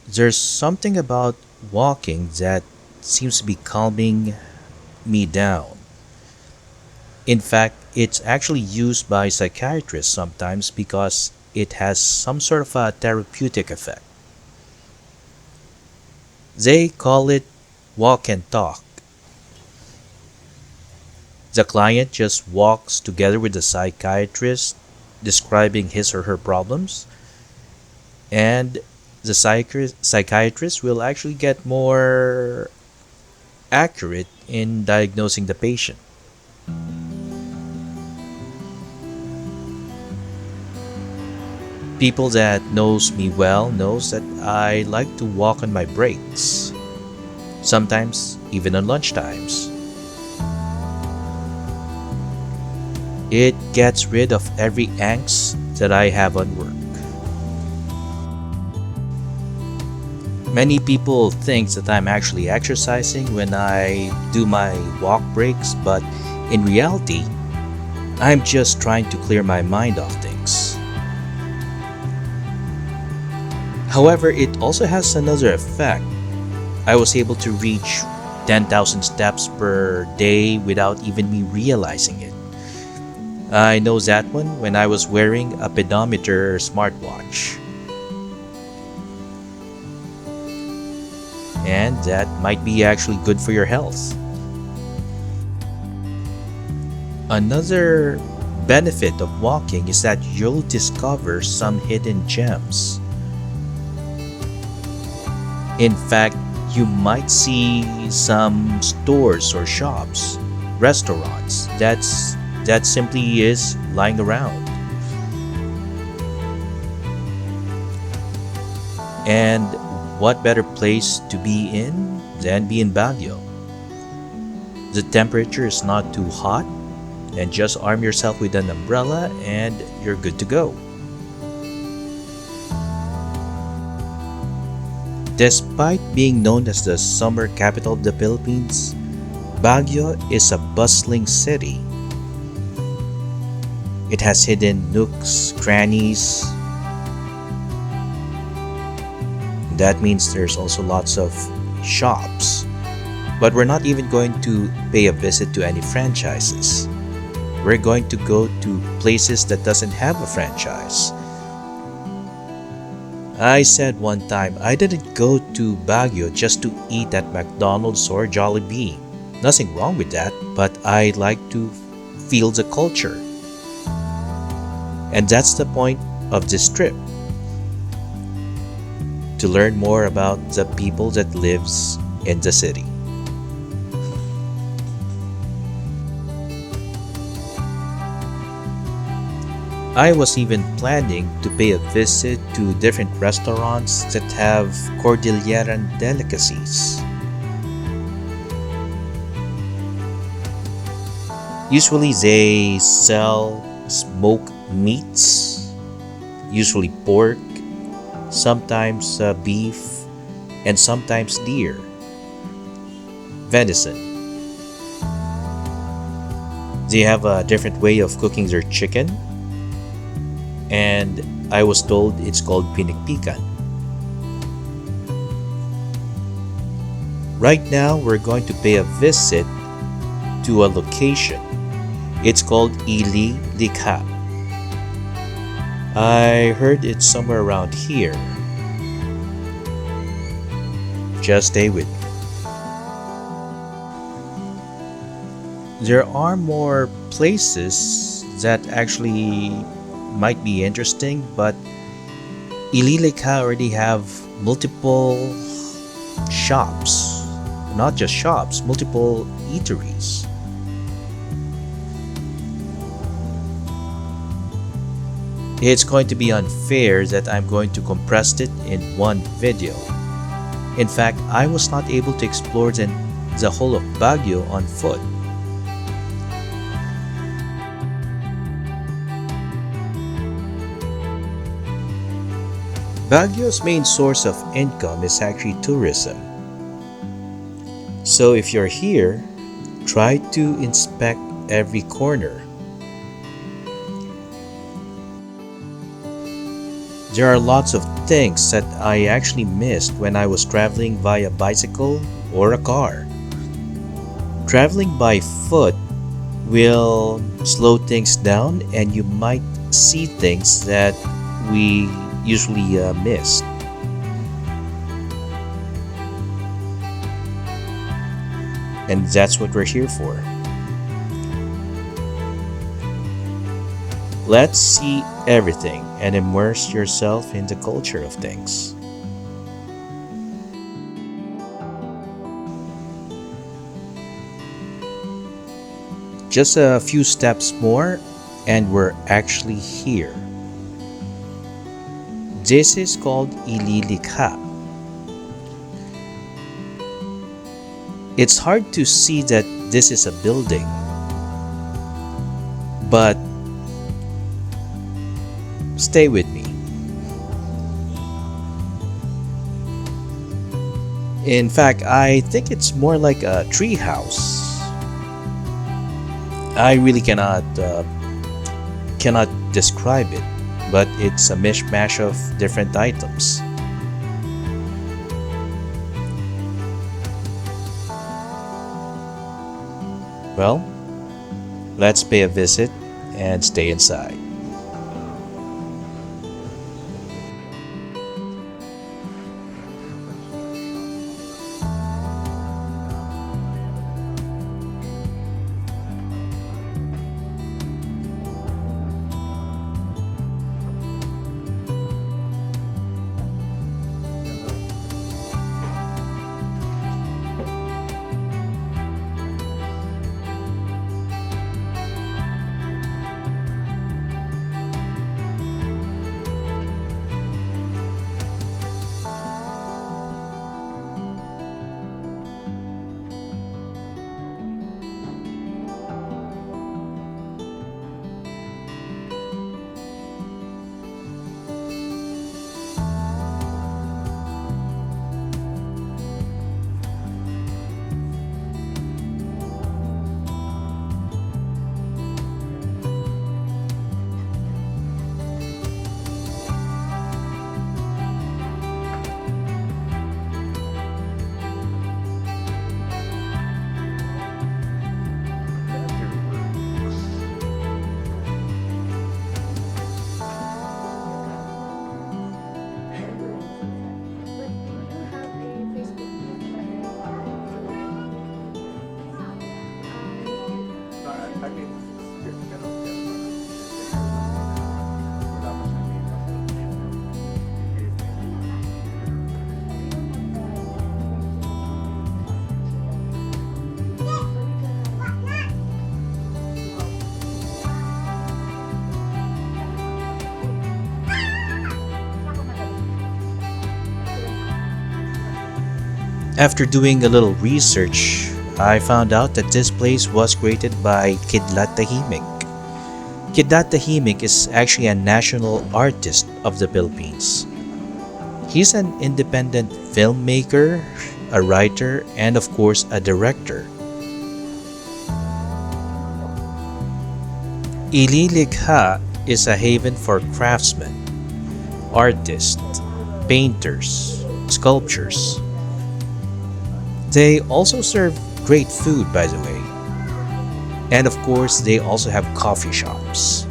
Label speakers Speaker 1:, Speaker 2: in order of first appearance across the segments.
Speaker 1: There's something about walking that seems to be calming me down. In fact, it's actually used by psychiatrists sometimes because it has some sort of a therapeutic effect. They call it walk and talk. The client just walks together with the psychiatrist describing his or her problems, and the psychiatrist will actually get more accurate in diagnosing the patient. People that knows me well knows that I like to walk on my breaks, sometimes even on lunch times. It gets rid of every angst that I have on work. Many people think that I'm actually exercising when I do my walk breaks, but in reality, I'm just trying to clear my mind of things. However, it also has another effect. I was able to reach 10,000 steps per day without even me realizing it. I know that one when I was wearing a pedometer smartwatch. And that might be actually good for your health. Another benefit of walking is that you'll discover some hidden gems. In fact, you might see some stores or shops, restaurants that simply is lying around. And what better place to be in than be in Baguio? The temperature is not too hot, and just arm yourself with an umbrella and you're good to go. Despite being known as the summer capital of the Philippines, Baguio is a bustling city. It has hidden nooks, crannies. That means there's also lots of shops. But we're not even going to pay a visit to any franchises. We're going to go to places that doesn't have a franchise. I said one time I didn't go to Baguio just to eat at McDonald's or Jollibee. Nothing wrong with that, but I like to feel the culture. And that's the point of this trip. To learn more about the people that lives in the city. I was even planning to pay a visit to different restaurants that have Cordilleran delicacies. Usually they sell smoked meats, usually pork, sometimes beef, and sometimes deer, venison. They have a different way of cooking their chicken, and I was told it's called pinikpikan. Right now, we're going to pay a visit to a location. It's called Ili-Likha. I heard it's somewhere around here. Just stay with me. There are more places that actually might be interesting, but Ili-Likha already have multiple shops. Not just shops, multiple eateries. It's going to be unfair that I'm going to compress it in one video. In fact, I was not able to explore the whole of Baguio on foot. Baguio's main source of income is actually tourism. So if you're here, try to inspect every corner. There are lots of things that I actually missed when I was traveling via bicycle or a car. Traveling by foot will slow things down and you might see things that we usually miss. And that's what we're here for. Let's see everything and immerse yourself in the culture of things. Just a few steps more and we're actually here. This is called Ili-Likha. It's hard to see that this is a building, but stay with me. In fact, I think it's more like a tree house. I really cannot describe it, but it's a mishmash of different items. Well, let's pay a visit and stay inside. After doing a little research, I found out that this place was created by Kidlat Tahimik. Kidlat Tahimik is actually a national artist of the Philippines. He's an independent filmmaker, a writer, and of course a director. Ili-Likha is a haven for craftsmen, artists, painters, sculptures. They also serve great food, by the way. And of course, they also have coffee shops.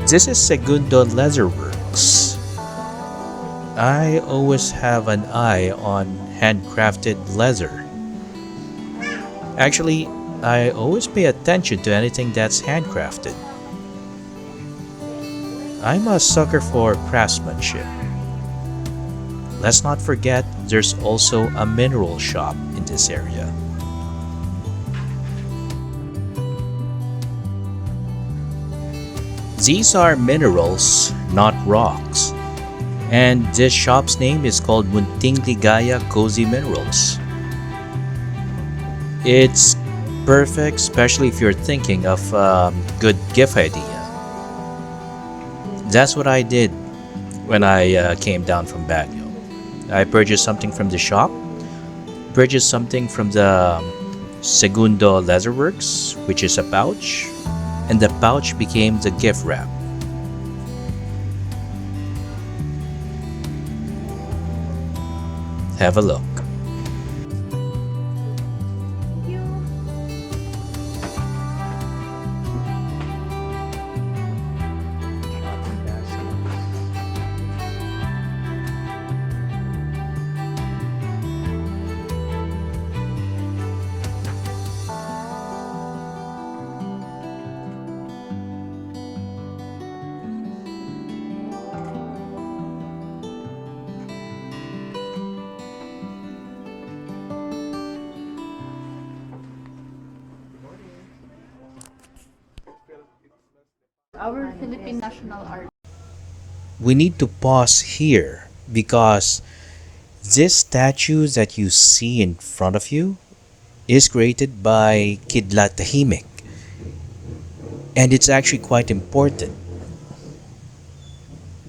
Speaker 1: This is Segundo Leatherworks. I always have an eye on handcrafted leather. Actually, I always pay attention to anything that's handcrafted. I'm a sucker for craftsmanship. Let's not forget there's also a mineral shop in this area. These are minerals, not rocks. And this shop's name is called Munting Ligaya Cozy Minerals. It's perfect, especially if you're thinking of a good gift idea. That's what I did when I came down from Baguio. I purchased something from the shop, purchased something from the Segundo Leatherworks, which is a pouch, and the pouch became the gift wrap. Have a look.
Speaker 2: Our Philippine national art.
Speaker 1: We need to pause here because this statue that you see in front of you is created by Kidlat Tahimik, and it's actually quite important.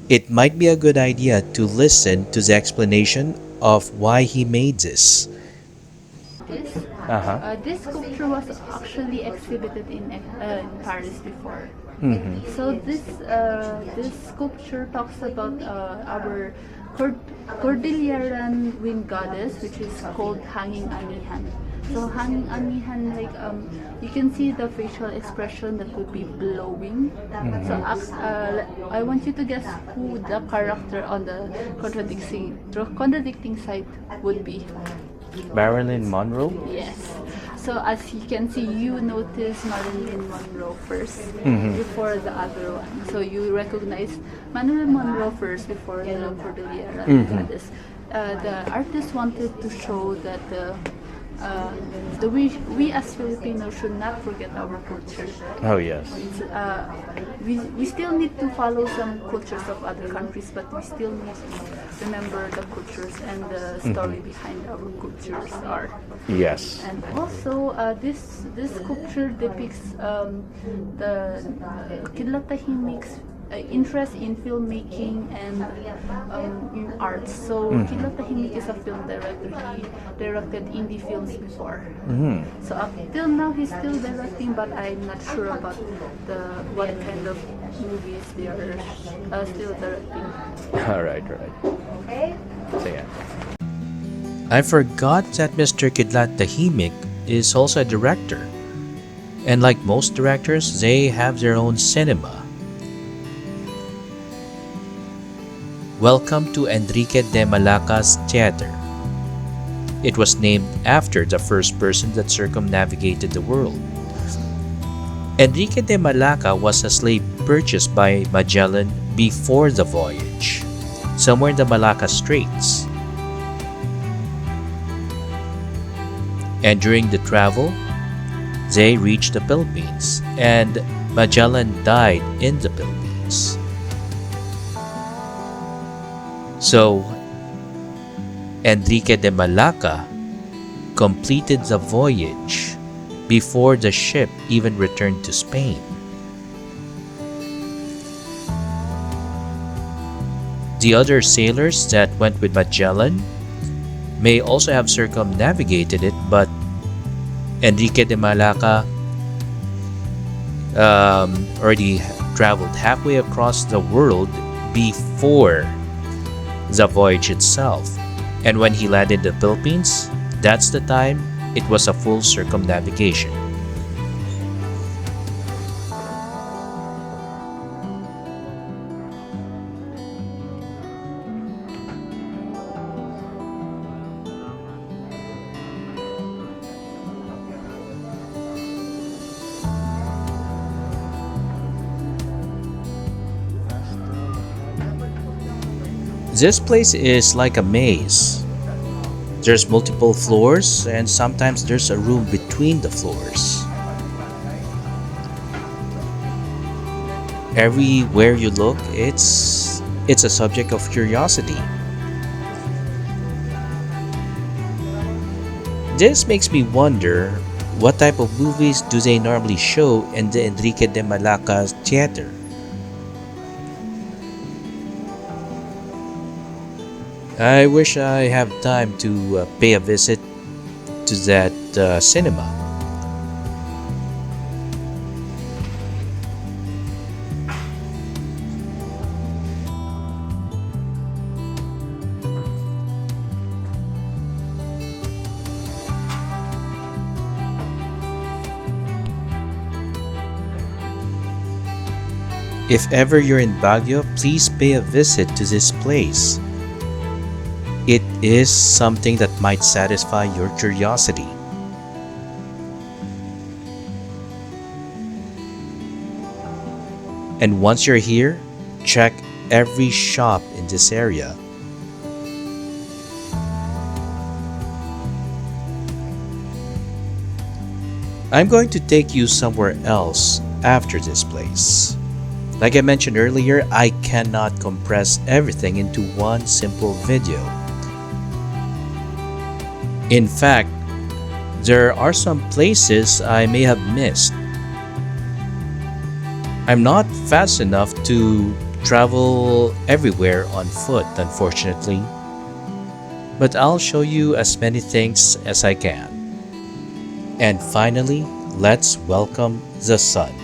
Speaker 1: It might be a good idea to listen to the explanation of why he made this.
Speaker 2: This
Speaker 1: Uh-huh.
Speaker 2: this sculpture was actually exhibited in Paris before. So this sculpture talks about our Cordilleran wind goddess, which is called Hanging Anihan. So Hanging Anihan, like you can see the facial expression that would be blowing. So I want you to guess who the character on the contradicting side would be.
Speaker 1: Marilyn Monroe?
Speaker 2: Yes. So as you can see, you notice Marilyn Monroe first before the other one. So you recognize Marilyn Monroe first before the Cordillera goddess. The artist wanted to show that we as Filipinos should not forget our culture.
Speaker 1: Oh, yes.
Speaker 2: We still need to follow some cultures of other countries, but we still need to remember the cultures and the story behind our cultures are.
Speaker 1: Yes.
Speaker 2: And also, this sculpture depicts the Kidlat Tahimik's interest in filmmaking and in arts. So Kidlat Tahimik is a film director. He directed indie films before. So up till now he's still directing, but I'm not sure about what kind of movies they are still directing.
Speaker 1: All right. So, yeah. I forgot that Mr. Kidlat Tahimik is also a director. And like most directors, they have their own cinema. Welcome to Enrique de Malacca's theater. It was named after the first person that circumnavigated the world. Enrique de Malacca was a slave purchased by Magellan before the voyage, somewhere in the Malacca Straits. And during the travel, they reached the Philippines, and Magellan died in the Philippines. So, Enrique de Malacca completed the voyage before the ship even returned to Spain. The other sailors that went with Magellan may also have circumnavigated it, but Enrique de Malacca already traveled halfway across the world before the voyage itself. And when he landed in the Philippines, that's the time it was a full circumnavigation. This place is like a maze. There's multiple floors, and sometimes there's a room between the floors. Everywhere you look, it's a subject of curiosity. This makes me wonder, what type of movies do they normally show in the Enrique de Malacca theater? I wish I have time to pay a visit to that cinema. If ever you're in Baguio, please pay a visit to this place. It is something that might satisfy your curiosity. And once you're here, check every shop in this area. I'm going to take you somewhere else after this place. Like I mentioned earlier, I cannot compress everything into one simple video. In fact, there are some places I may have missed. I'm not fast enough to travel everywhere on foot, unfortunately. But I'll show you as many things as I can. And finally, let's welcome the sun.